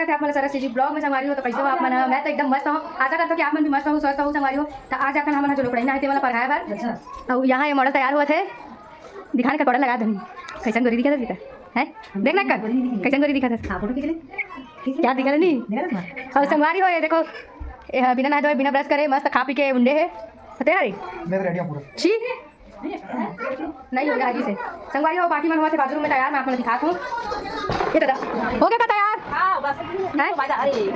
स्वागत है आपका सरस जी ब्लॉग में संगवारी हो। तो कैसे हो आप? मैं तो एकदम मस्त हूँ। आशा करता हूँ कि आप मन भी मस्त हो, स्वस्थ हो, संगवारी हो। तो आज अपन हमारा जो लोकड़ा है वाला पढ़ाया बार और यहाँ ये मॉडल तैयार हुआ थे दिखाने का कपड़ा लगा दे कैसन गोरी दिखा था है देखना कर कैसन गोरी दिखा था क्या दिखा नहीं और संगवारी हो। ये देखो बिना नहा धोए बिना ब्रश करे मस्त खा पी के उंडे है छी नहीं होगा आगे से संगवारी हो। बाकी मन हुआ थे बाथरूम में तैयार मैं आपको दिखाता हूँ। ये दादा हो गया तैयार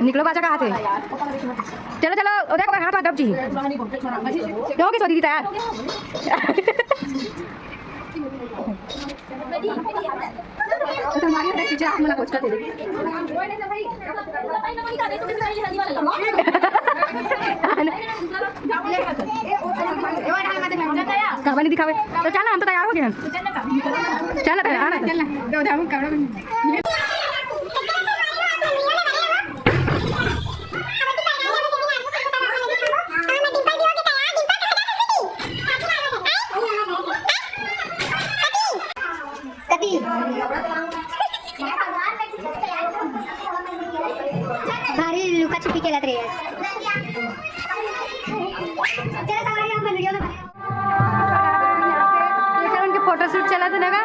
निकलो बाजा कहाँ थे चलो चलो देखो हाथ दब जी हो गई सो दीदी तैयार पीछे आप मला कोच करते कहानी दिखावे तो चल हम तो तैयार हो गए चल भारी लुका छुपी केला रे उनके फोटोशूट चला था ना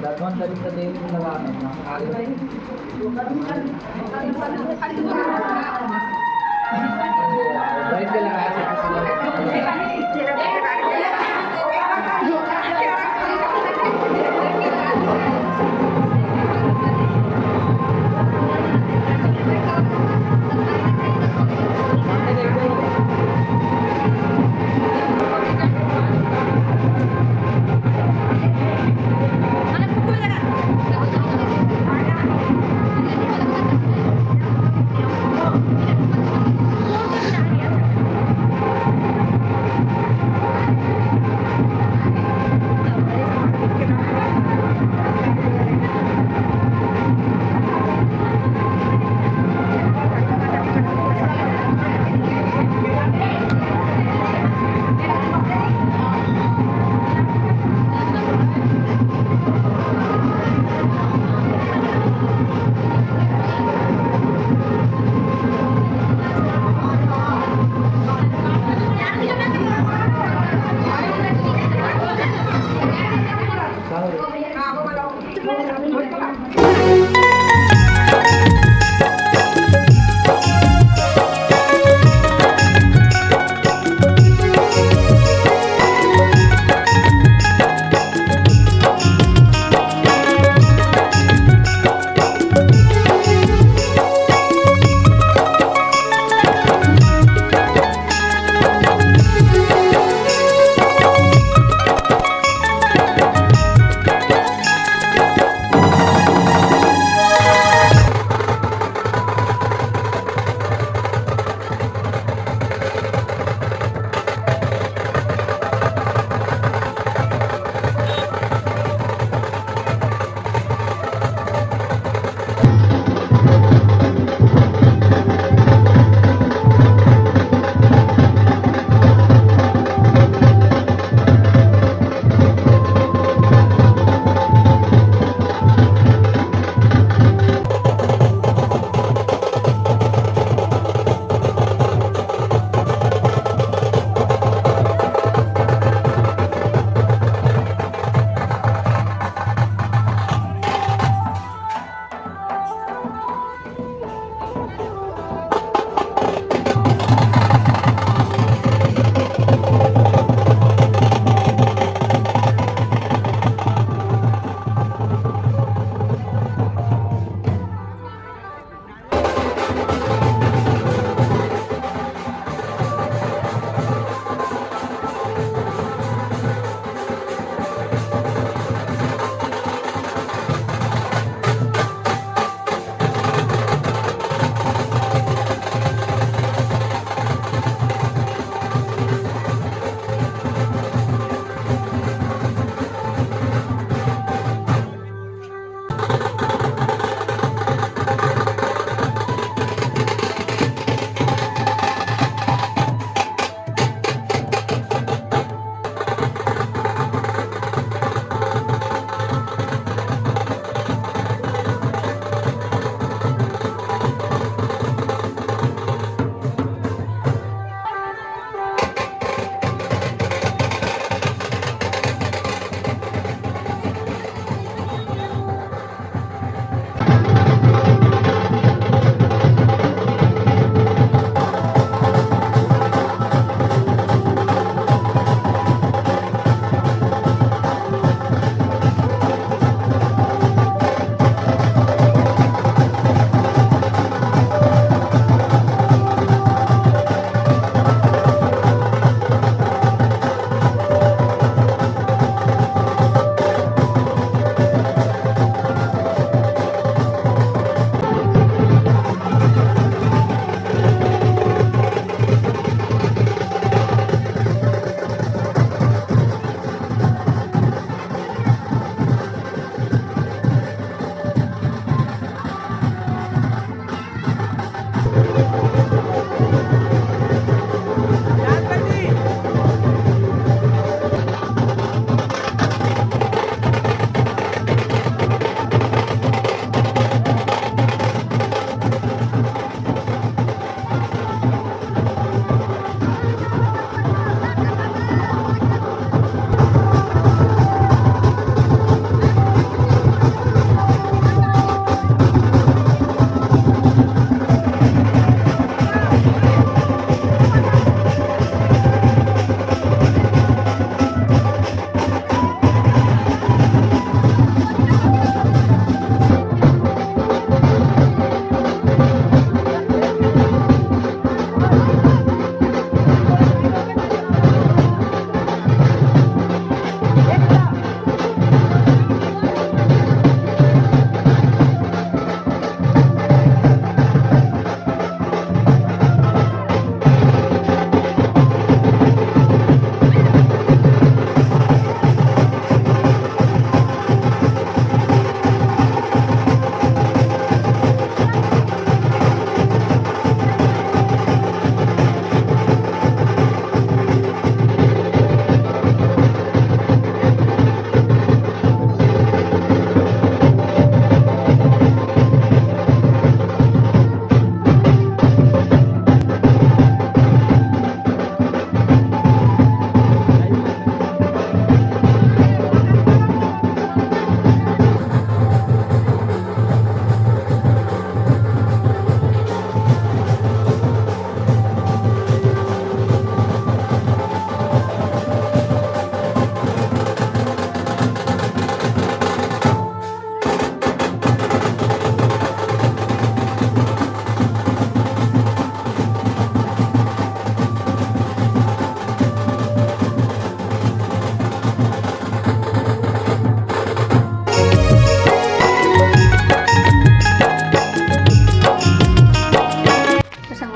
दसवां तरीक का तेल लगाना आगे राइट पे लगाया Thank you.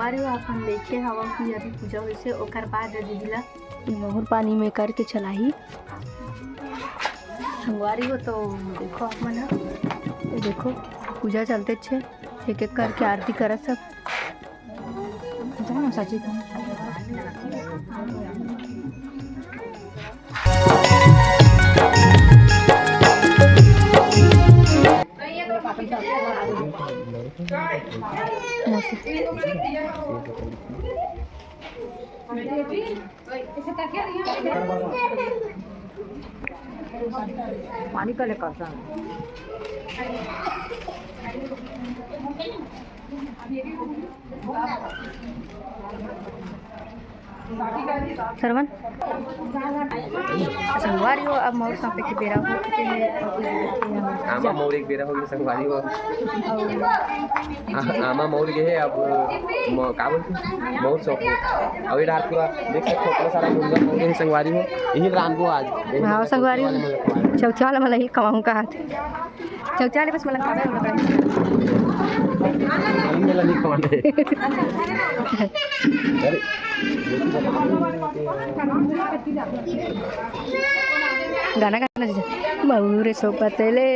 संगवारी हो अपन देखे हवा की अभी पूजा वैसे ओकर बाद दीदी ला मोहर पानी में करके चलाई संगवारी हो। तो देखो आप मन ये देखो पूजा चलते छे एक एक करके आरती करत सब जाना सची पानी का लेकर सरवन संगवारी हो अब मोर सांपे के बेरा हो चुके हैं। आमा मोर एक बेरा हो गया संगवारी हो आमा मोर गए है अब का बोलते मोर चौक अब ये रात पूरा देख सकते हो सारा मुर्गा मोर गए संगवारी हो यही रात को आज हाँ संगवारी चौथा वाला मला ही कमाऊँ का हाथ चौथा वाले बस मला खावे होला मेला नहीं खवाने अरे गाना गाना मऊरे सोपतले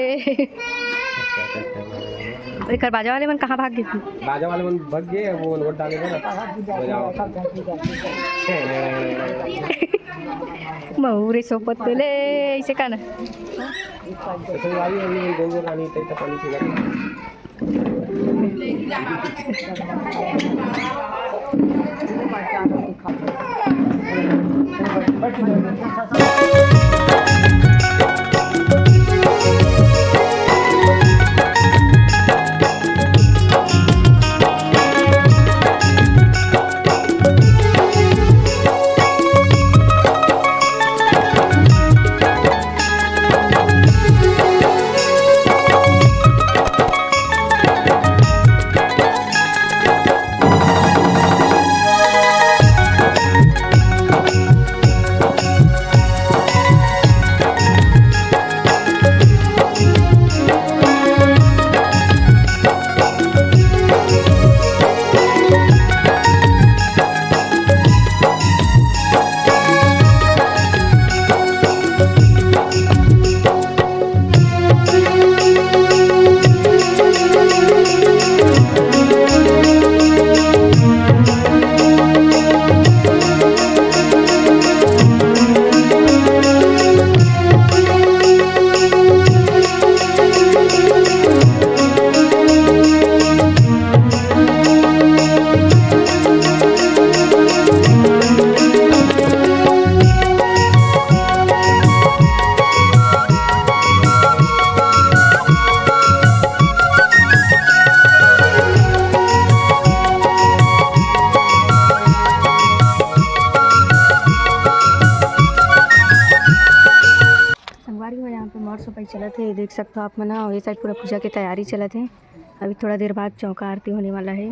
कर बाजा वाले मन कहाँ भाग गए बाजा वाले मन भाग गए वो नोट डाले ना मऊरे सोपतले ऐसे का ना संगवारी अभी गोंगो रानी तक पानी पीगा चलत है देख सकते हो आप मना और ये साइड पूरा पूजा की तैयारी चलत है। अभी थोड़ा देर बाद चौका आरती होने वाला है।